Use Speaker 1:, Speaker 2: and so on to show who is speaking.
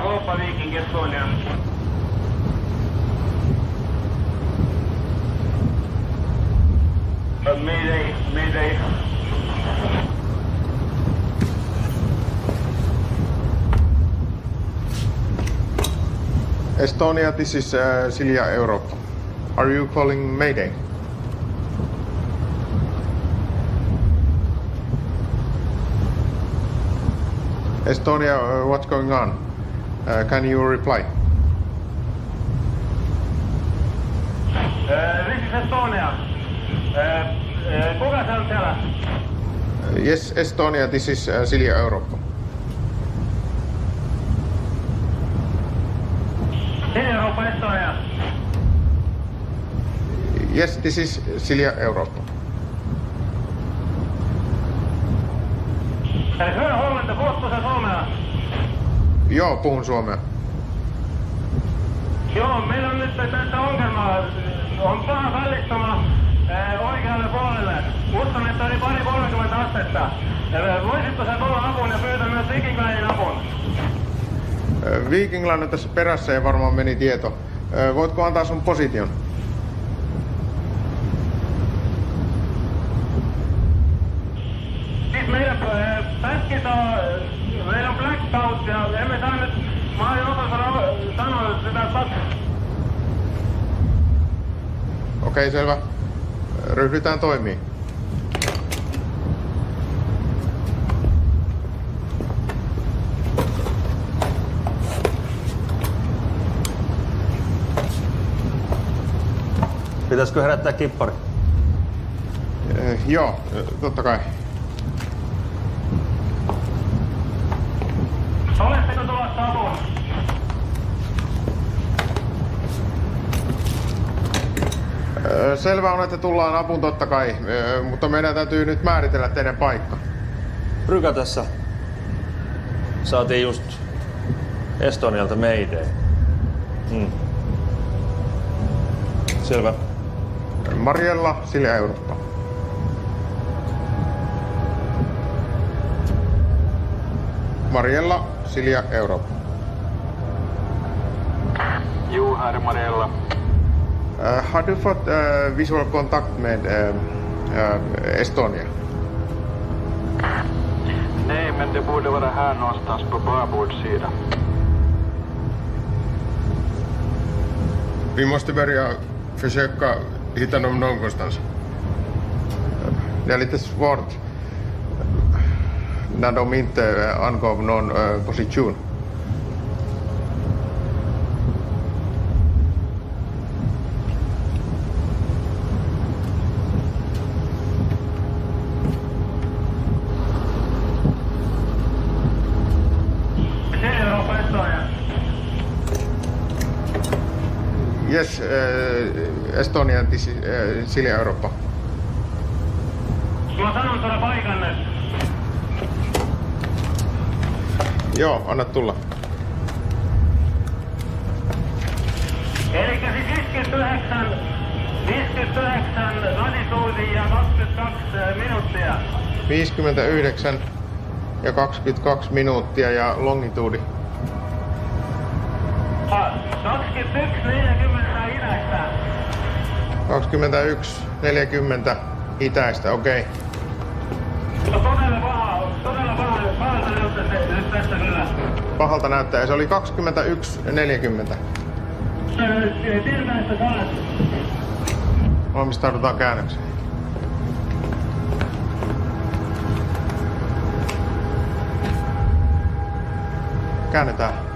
Speaker 1: Europa Viking Estonia. Mayday.
Speaker 2: Estonia, this is Silja Europa. Are you calling Mayday? Estonia, what's going on? Can you reply?
Speaker 1: This is Estonia. Kuka se on siellä?
Speaker 2: Yes, Estonia, this is Silja Europa.
Speaker 1: Silja Europa, Estonia.
Speaker 2: Yes, this is Silja Europa.
Speaker 1: Hyvää huomenta, puhutko sä suomea?
Speaker 2: Joo, puhun suomea.
Speaker 1: Joo, meillä on nyt tässä ongelmaa. On paha vällistoma oikealle puolelle. Uskon, että oli pari 30 astetta. Voisitko sä tulla apuun ja pyytää myös Viking Linein apun?
Speaker 2: Viking Line on tässä perässä ja varmaan meni tieto. Voitko antaa sun position?
Speaker 1: Siis meidän pätkit on, meillä on blackout ja emme saa nyt, mä aion sanoa sitä
Speaker 2: Okei, selvä. Ryhdytään toimiin.
Speaker 3: Pitäisikö herättää kippari?
Speaker 2: Joo, totta kai.
Speaker 1: Oletteko tulossa apuun?
Speaker 2: Selvä on, että tullaan apuun totta kai, mutta meidän täytyy nyt määritellä teidän paikka.
Speaker 3: Rykä tässä. Saatiin just Estonialta Mayday. Selvä.
Speaker 2: Mariella, Silja Europa. Mariella, Silja Europa.
Speaker 1: Jo, här är Mariella.
Speaker 2: Har du fått visual kontakt med Estonia?
Speaker 1: Nej, men det borde vara här någonstans på babordssidan.
Speaker 2: Vi måste börja försöka hitta dem någonstans. Det är lite svårt när de inte angav någon position. Yes, Estonia, this is Silja Europa.
Speaker 1: Mä sanon sulle paikanne.
Speaker 2: Joo, anna tulla.
Speaker 1: Elikkä siis 59 latituudi ja 22 minuuttia.
Speaker 2: 59 ja 22 minuuttia ja longituudi.
Speaker 1: 21.40 idästä.
Speaker 2: 21.40 itäistä, okei.
Speaker 1: No todella pahalta näyttää se nyt tässä kyllä.
Speaker 2: Pahalta näyttää, ja se oli 21.40.
Speaker 1: Siltä, että saat.
Speaker 2: Valmistaudutaan käännökseen. Käännetään.